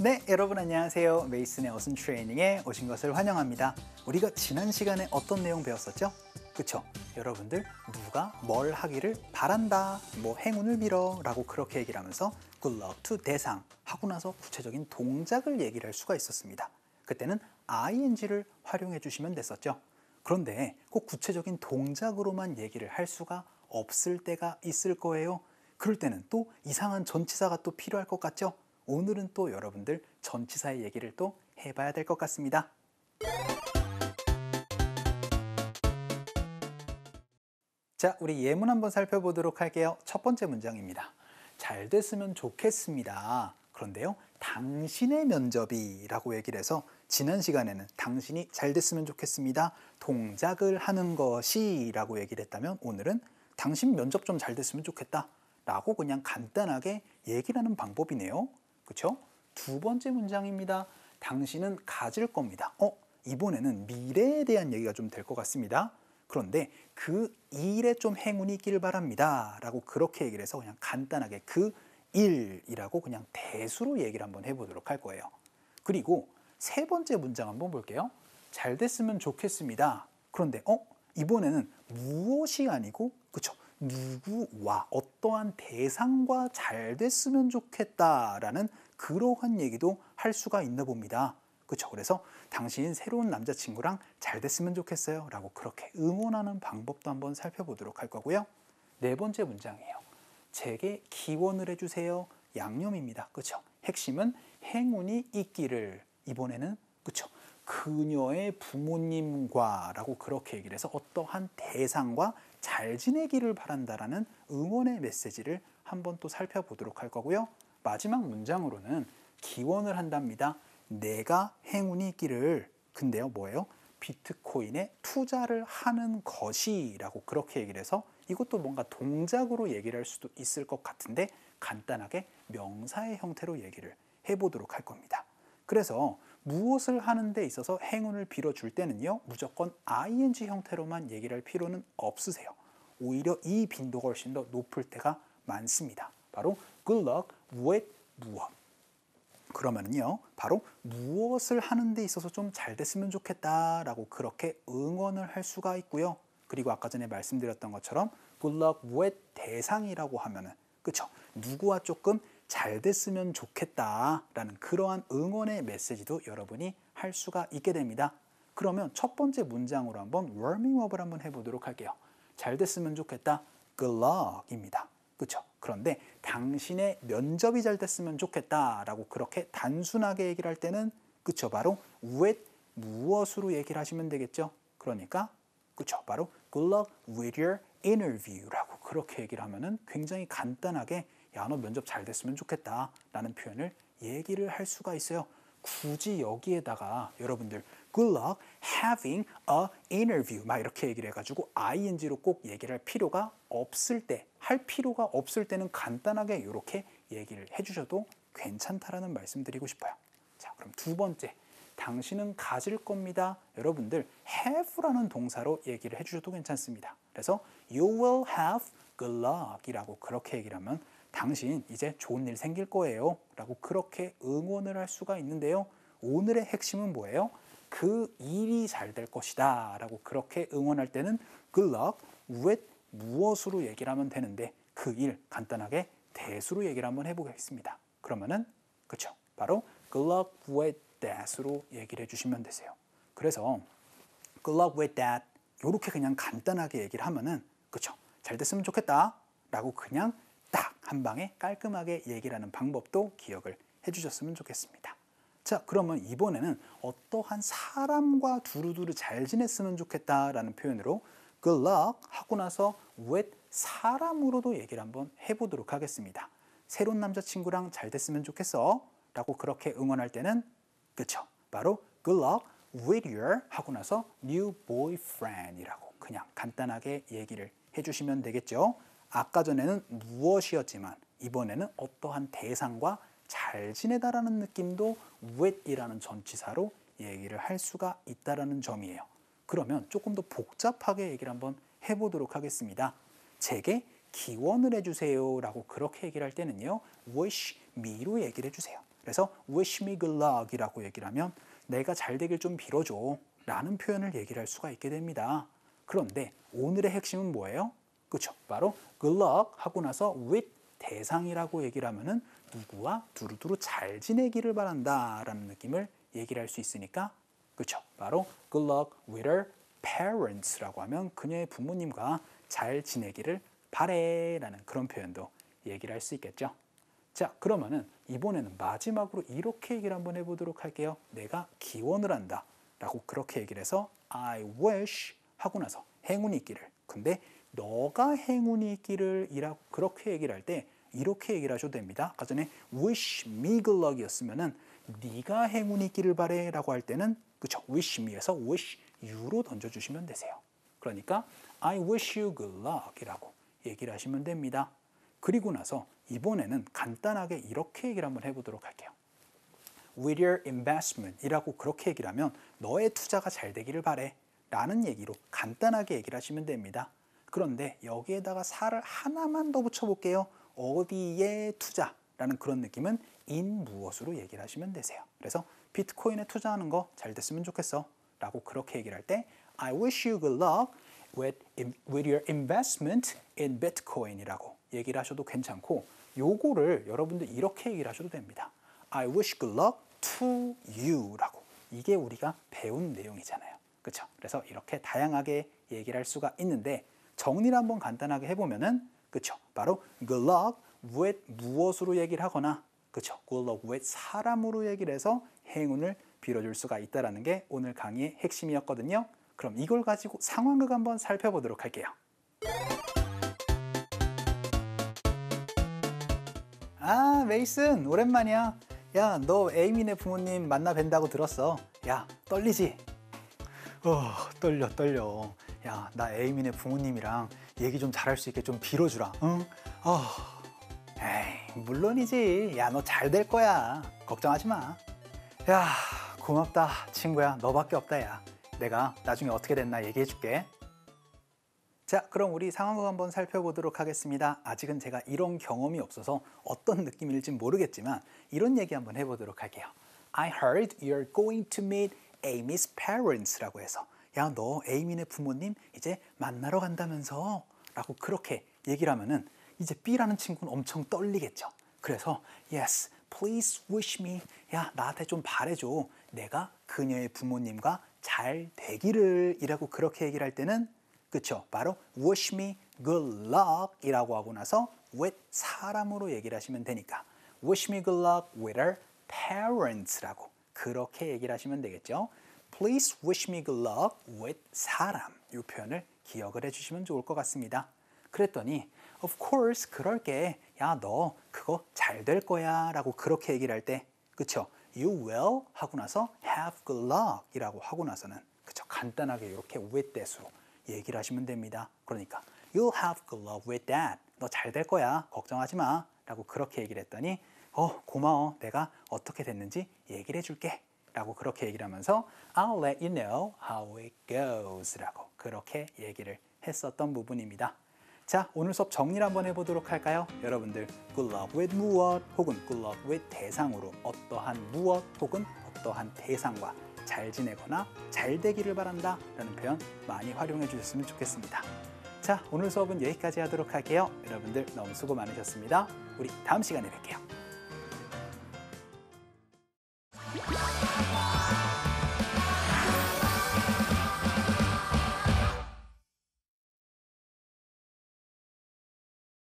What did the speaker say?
네, 여러분 안녕하세요. 메이슨의 어순 트레이닝에 오신 것을 환영합니다. 우리가 지난 시간에 어떤 내용 배웠었죠? 그쵸? 여러분들 누가 뭘 하기를 바란다, 뭐 행운을 빌어 라고 그렇게 얘기를 하면서 good luck to 대상 하고 나서 구체적인 동작을 얘기를 할 수가 있었습니다. 그때는 ing를 활용해 주시면 됐었죠. 그런데 꼭 구체적인 동작으로만 얘기를 할 수가 없을 때가 있을 거예요. 그럴 때는 또 이상한 전치사가 또 필요할 것 같죠? 오늘은 또 여러분들 전치사의 얘기를 또 해봐야 될 것 같습니다. 자, 우리 예문 한번 살펴보도록 할게요. 첫 번째 문장입니다. 잘 됐으면 좋겠습니다. 그런데요, 당신의 면접이 라고 얘기를 해서 지난 시간에는 당신이 잘 됐으면 좋겠습니다. 동작을 하는 것이 라고 얘기를 했다면 오늘은 당신 면접 좀 잘 됐으면 좋겠다 라고 그냥 간단하게 얘기를 하는 방법이네요. 그렇죠? 두 번째 문장입니다. 당신은 가질 겁니다. 이번에는 미래에 대한 얘기가 좀 될 것 같습니다. 그런데 그 일에 좀 행운이 있길 바랍니다. 라고 그렇게 얘기를 해서 그냥 간단하게 그 일이라고 그냥 대수로 얘기를 한번 해보도록 할 거예요. 그리고 세 번째 문장 한번 볼게요. 잘 됐으면 좋겠습니다. 그런데 이번에는 무엇이 아니고 그쵸? 누구와 어떠한 대상과 잘 됐으면 좋겠다라는 그러한 얘기도 할 수가 있나 봅니다. 그렇죠? 그래서 당신 새로운 남자친구랑 잘 됐으면 좋겠어요 라고 그렇게 응원하는 방법도 한번 살펴보도록 할 거고요. 네 번째 문장이에요. 제게 기원을 해주세요. 양념입니다. 그렇죠? 핵심은 행운이 있기를. 이번에는 그렇죠? 그녀의 부모님과 라고 그렇게 얘기를 해서 어떠한 대상과 잘 지내기를 바란다라는 응원의 메시지를 한번 또 살펴보도록 할 거고요. 마지막 문장으로는 기원을 한답니다. 내가 행운이 있기를. 근데요, 뭐예요? 비트코인에 투자를 하는 것이라고 그렇게 얘기를 해서 이것도 뭔가 동작으로 얘기를 할 수도 있을 것 같은데 간단하게 명사의 형태로 얘기를 해보도록 할 겁니다. 그래서 무엇을 하는 데 있어서 행운을 빌어줄 때는요, 무조건 ing 형태로만 얘기를 할 필요는 없으세요. 오히려 이 빈도가 훨씬 더 높을 때가 많습니다. 바로 good luck with 무엇. 그러면요, 바로 무엇을 하는 데 있어서 좀 잘 됐으면 좋겠다라고 그렇게 응원을 할 수가 있고요. 그리고 아까 전에 말씀드렸던 것처럼 good luck with 대상이라고 하면은 그쵸? 누구와 조금 잘 됐으면 좋겠다라는 그러한 응원의 메시지도 여러분이 할 수가 있게 됩니다. 그러면 첫 번째 문장으로 한번 워밍업을 한번 해보도록 할게요. 잘 됐으면 좋겠다. good luck입니다. 그렇죠? 그런데 당신의 면접이 잘 됐으면 좋겠다라고 그렇게 단순하게 얘기를 할 때는 그렇죠? 바로 with 무엇으로 얘기를 하시면 되겠죠? 그러니까 그렇죠? 바로 good luck with your interview라고 그렇게 얘기를 하면은 굉장히 간단하게 야, 너 면접 잘 됐으면 좋겠다 라는 표현을 얘기를 할 수가 있어요. 굳이 여기에다가 여러분들 good luck having a interview 막 이렇게 얘기를 해가지고 ing로 꼭 얘기를 할 필요가 없을 때, 할 필요가 없을 때는 간단하게 이렇게 얘기를 해주셔도 괜찮다라는 말씀 드리고 싶어요. 자, 그럼 두 번째, 당신은 가질 겁니다. 여러분들 have라는 동사로 얘기를 해주셔도 괜찮습니다. 그래서 you will have good luck 이라고 그렇게 얘기를 하면 당신 이제 좋은 일 생길 거예요 라고 그렇게 응원을 할 수가 있는데요. 오늘의 핵심은 뭐예요? 그 일이 잘 될 것이다 라고 그렇게 응원할 때는 good luck with 무엇으로 얘기를 하면 되는데 그 일 간단하게 대수로 얘기를 한번 해보겠습니다. 그러면은 그쵸? 바로 good luck with that으로 얘기를 해주시면 되세요. 그래서 good luck with that 이렇게 그냥 간단하게 얘기를 하면은 그쵸? 잘 됐으면 좋겠다 라고 그냥 딱 한 방에 깔끔하게 얘기를 하는 방법도 기억을 해주셨으면 좋겠습니다. 자, 그러면 이번에는 어떠한 사람과 두루두루 잘 지냈으면 좋겠다라는 표현으로 good luck 하고 나서 with 사람으로도 얘기를 한번 해보도록 하겠습니다. 새로운 남자친구랑 잘 됐으면 좋겠어 라고 그렇게 응원할 때는 그쵸? 바로 good luck with your 하고 나서 new boyfriend 이라고 그냥 간단하게 얘기를 해주시면 되겠죠. 아까 전에는 무엇이었지만 이번에는 어떠한 대상과 잘 지내다라는 느낌도 with이라는 전치사로 얘기를 할 수가 있다라는 점이에요. 그러면 조금 더 복잡하게 얘기를 한번 해보도록 하겠습니다. 제게 기원을 해주세요 라고 그렇게 얘기를 할 때는요 wish me로 얘기를 해주세요. 그래서 wish me good luck 이라고 얘기를 하면 내가 잘 되길 좀 빌어줘 라는 표현을 얘기를 할 수가 있게 됩니다. 그런데 오늘의 핵심은 뭐예요? 그렇죠. 바로 good luck 하고 나서 with 대상이라고 얘기를 하면은 누구와 두루두루 잘 지내기를 바란다 라는 느낌을 얘기를 할 수 있으니까 그렇죠. 바로 good luck with her parents라고 하면 그녀의 부모님과 잘 지내기를 바래 라는 그런 표현도 얘기를 할 수 있겠죠. 자, 그러면은 이번에는 마지막으로 이렇게 얘기를 한번 해보도록 할게요. 내가 기원을 한다 라고 그렇게 얘기를 해서 I wish 하고 나서 행운이 있기를. 근데 너가 행운이 있기를 이라고 그렇게 얘기를 할 때 이렇게 얘기를 하셔도 됩니다. 아까 전에 wish me good luck 이었으면은 네가 행운이 있기를 바래 라고 할 때는 그쵸? wish me에서 wish you로 던져주시면 되세요. 그러니까 I wish you good luck 이라고 얘기를 하시면 됩니다. 그리고 나서 이번에는 간단하게 이렇게 얘기를 한번 해보도록 할게요. With your investment 이라고 그렇게 얘기를 하면 너의 투자가 잘 되기를 바래 라는 얘기로 간단하게 얘기를 하시면 됩니다. 그런데 여기에다가 살을 하나만 더 붙여볼게요. 어디에 투자라는 그런 느낌은 in 무엇으로 얘기를 하시면 되세요. 그래서 비트코인에 투자하는 거 잘 됐으면 좋겠어 라고 그렇게 얘기를 할 때 I wish you good luck with your investment in Bitcoin 이라고 얘기를 하셔도 괜찮고 요거를 여러분들 이렇게 얘기를 하셔도 됩니다. I wish good luck to you 라고 이게 우리가 배운 내용이잖아요. 그렇죠? 그래서 이렇게 다양하게 얘기를 할 수가 있는데 정리를 한번 간단하게 해보면은 그렇죠? 바로 good luck with 무엇으로 얘기를 하거나 그렇죠? good luck with 사람으로 얘기를 해서 행운을 빌어줄 수가 있다는 게 오늘 강의의 핵심이었거든요. 그럼 이걸 가지고 상황극 한번 살펴보도록 할게요. 아, 메이슨 오랜만이야. 야, 너 에이민의 부모님 만나 뵌다고 들었어. 야, 떨리지? 떨려. 야, 나 에이민의 부모님이랑 얘기 좀 잘할 수 있게 좀 빌어주라. 응? 에이, 물론이지. 야, 너 잘 될 거야. 걱정하지 마. 야, 고맙다, 친구야. 너밖에 없다, 야. 내가 나중에 어떻게 됐나 얘기해 줄게. 자, 그럼 우리 상황극 한번 살펴보도록 하겠습니다. 아직은 제가 이런 경험이 없어서 어떤 느낌일지 모르겠지만 이런 얘기 한번 해보도록 할게요. I heard you're going to meet Amy's parents 라고 해서 야, 너 에이민의 부모님 이제 만나러 간다면서 라고 그렇게 얘기를 하면은 이제 B라는 친구는 엄청 떨리겠죠. 그래서 Yes, please wish me. 야, 나한테 좀 바래줘. 내가 그녀의 부모님과 잘 되기를 이라고 그렇게 얘기를 할 때는 그쵸? 바로 wish me good luck 이라고 하고 나서 with 사람으로 얘기를 하시면 되니까 wish me good luck with her parents라고 그렇게 얘기를 하시면 되겠죠. Please wish me good luck with 사람 이 표현을 기억을 해주시면 좋을 것 같습니다. 그랬더니 of course 그럴게. 야, 너 그거 잘 될 거야 라고 그렇게 얘기를 할 때 그쵸? You will 하고 나서 have good luck 이라고 하고 나서는 그쵸? 간단하게 이렇게 with that으로 얘기를 하시면 됩니다. 그러니까 You'll have good luck with that. 너 잘 될 거야. 걱정하지 마. 라고 그렇게 얘기를 했더니 고마워. 내가 어떻게 됐는지 얘기를 해줄게. 라고 그렇게 얘기를 하면서 I'll let you know how it goes 라고 그렇게 얘기를 했었던 부분입니다. 자, 오늘 수업 정리를 한번 해보도록 할까요? 여러분들 good luck with 무엇 혹은 good luck with 대상으로 어떠한 무엇 혹은 어떠한 대상과 잘 지내거나 잘 되기를 바란다 라는 표현 많이 활용해 주셨으면 좋겠습니다. 자, 오늘 수업은 여기까지 하도록 할게요. 여러분들 너무 수고 많으셨습니다. 우리 다음 시간에 뵐게요.